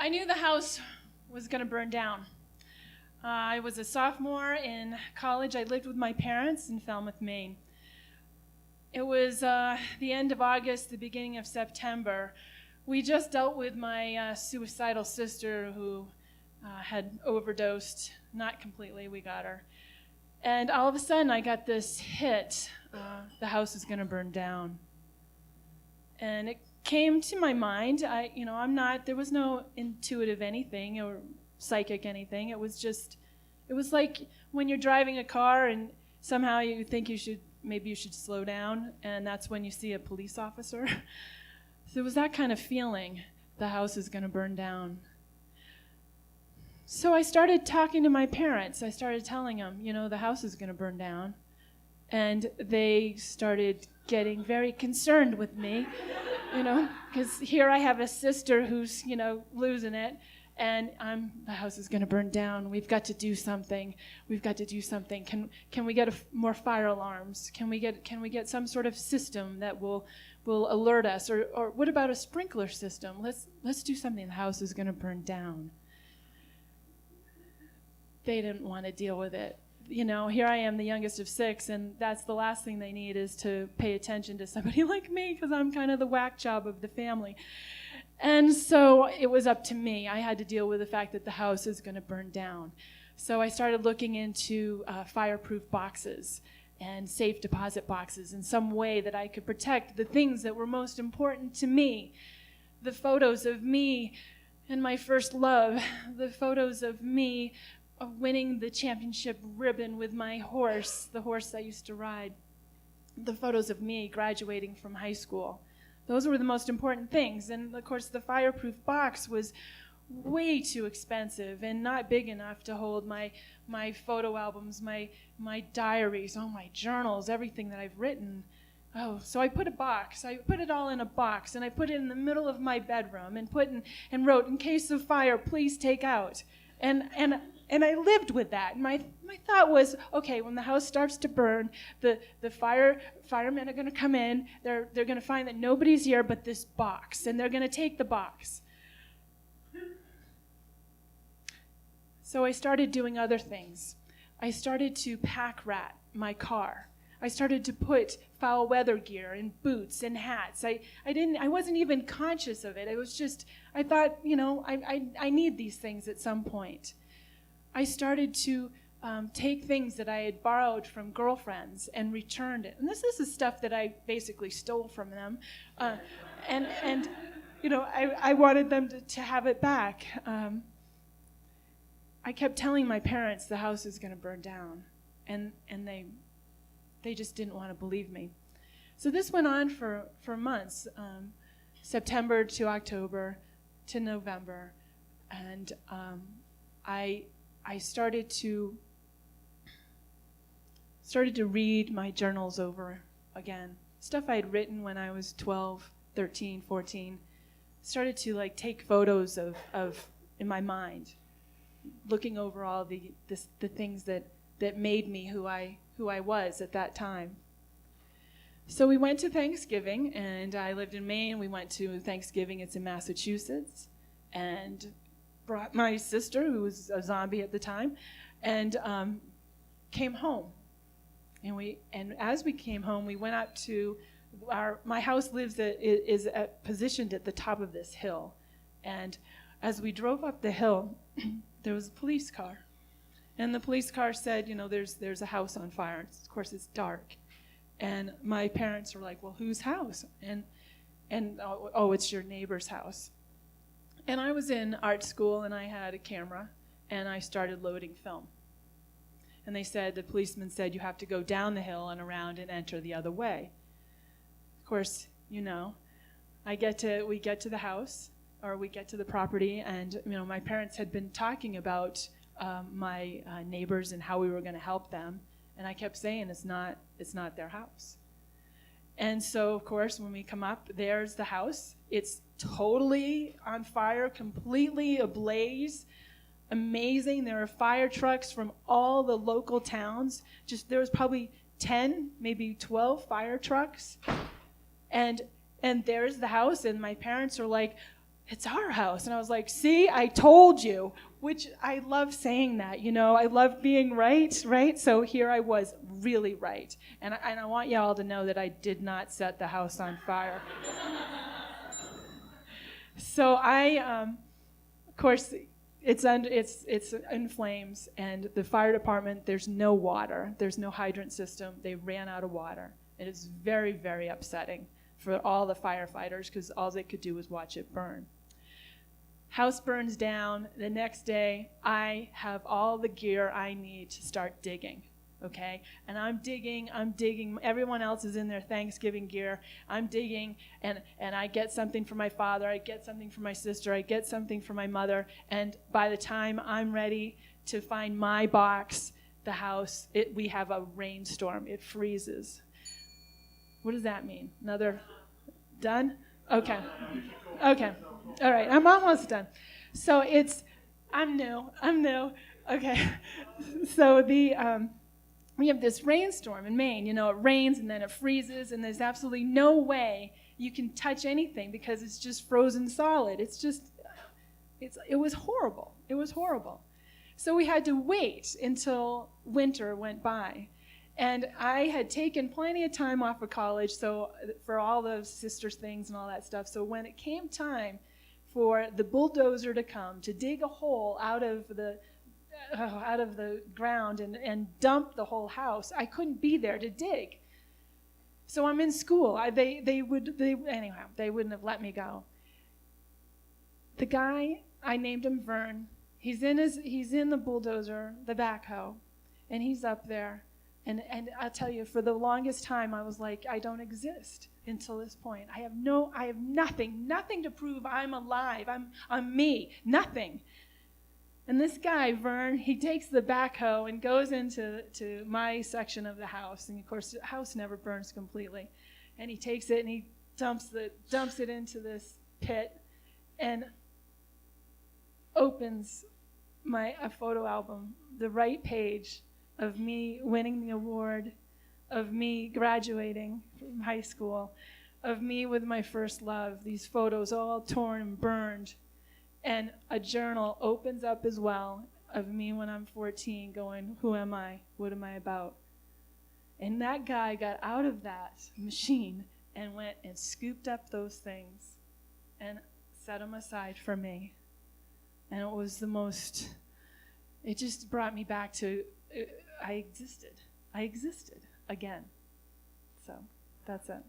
I knew the house was going to burn down. I was a sophomore in college. I lived with my parents in Falmouth, Maine. It was the end of August, the beginning of September. We just dealt with my suicidal sister who had overdosed. Not completely, we got her. And all of a sudden, I got this hit. The house is going to burn down. And it came to my mind. There was no intuitive anything or psychic anything. It was like when you're driving a car and somehow you think maybe you should slow down, and that's when you see a police officer. So it was that kind of feeling. The house is going to burn down. So I started talking to my parents. I started telling them, the house is going to burn down. And they started getting very concerned with me, because here I have a sister who's, losing it, and the house is going to burn down. We've got to do something. Can we get more fire alarms? Can we get some sort of system that will alert us? Or what about a sprinkler system? Let's do something. The house is going to burn down. They didn't want to deal with it. Here I am, the youngest of 6, and that's the last thing they need is to pay attention to somebody like me, because I'm kind of the whack job of the family. And so it was up to me. I had to deal with the fact that the house is going to burn down. So I started looking into fireproof boxes and safe deposit boxes in some way that I could protect the things that were most important to me. The photos of me and my first love, the photos of me of winning the championship ribbon with my horse, the horse I used to ride, the photos of me graduating from high school. Those were the most important things. And, of course, the fireproof box was way too expensive and not big enough to hold my photo albums, my diaries, all my journals, everything that I've written. So I put it all in a box, and I put it in the middle of my bedroom and wrote, "In case of fire, please take out." And I lived with that. My thought was, okay, when the house starts to burn, the firemen are going to come in. They're going to find that nobody's here but this box, and they're going to take the box. So I started doing other things. I started to pack rat my car. I started to put foul weather gear and boots and hats. I wasn't even conscious of it. It was just, I thought, I need these things at some point. I started to take things that I had borrowed from girlfriends and returned it. And this is the stuff that I basically stole from them. I wanted them to have it back. I kept telling my parents the house is going to burn down. And they just didn't want to believe me. So this went on for months, September to October to November. And I started to read my journals over again. Stuff I had written when I was 12, 13, 14. Started to take photos of in my mind, looking over all the things that made me who I was at that time. So we went to Thanksgiving, and I lived in Maine. We went to Thanksgiving. It's in Massachusetts, and brought my sister, who was a zombie at the time, and came home. And as we came home, we went up to my house is positioned at the top of this hill. And as we drove up the hill, there was a police car. And the police car said, there's a house on fire. Of course, it's dark. And my parents were like, well, whose house? And it's your neighbor's house. And I was in art school, and I had a camera, and I started loading film. And the policeman said, you have to go down the hill and around and enter the other way. Of course, we get to the house, or we get to the property, and my parents had been talking about my neighbors and how we were going to help them, and I kept saying it's not their house. And so, of course, when we come up, there's the house. It's totally on fire, completely ablaze. Amazing. There are fire trucks from all the local towns. There was probably 10, maybe 12 fire trucks. And there's the house, and my parents are like, it's our house. And I was like, see, I told you, which I love saying that, I love being right? So here I was really right. And I want y'all to know that I did not set the house on fire. So of course, it's in flames, and the fire department, there's no water. There's no hydrant system. They ran out of water. And it's very, very upsetting for all the firefighters because all they could do was watch it burn. House burns down. The next day, I have all the gear I need to start digging, okay? And I'm digging. Everyone else is in their Thanksgiving gear. I'm digging, and I get something for my father. I get something for my sister. I get something for my mother. And by the time I'm ready to find my box, the house, we have a rainstorm. It freezes. What does that mean? Another done? Okay. Okay. All right. I'm almost done. So I'm new. Okay. So we have this rainstorm in Maine. It rains and then it freezes, and there's absolutely no way you can touch anything because it's just frozen solid. It was horrible. It was horrible. So we had to wait until winter went by. And I had taken plenty of time off of college, so for all the sisters' things and all that stuff. So when it came time for the bulldozer to come to dig a hole out of the ground and dump the whole house, I couldn't be there to dig. So I'm in school. They wouldn't have let me go. The guy, I named him Vern. He's in the bulldozer, the backhoe, and he's up there. And I'll tell you, for the longest time, I was like, I don't exist until this point. I have nothing to prove I'm alive. I'm me, nothing. And this guy, Vern, he takes the backhoe and goes into my section of the house. And of course, the house never burns completely. And he takes it and he dumps it into this pit and opens a photo album, the right page, of me winning the award, of me graduating from high school, of me with my first love, these photos all torn and burned. And a journal opens up as well of me when I'm 14 going, who am I? What am I about? And that guy got out of that machine and went and scooped up those things and set them aside for me. And it was it just brought me back to, I existed again. So that's it.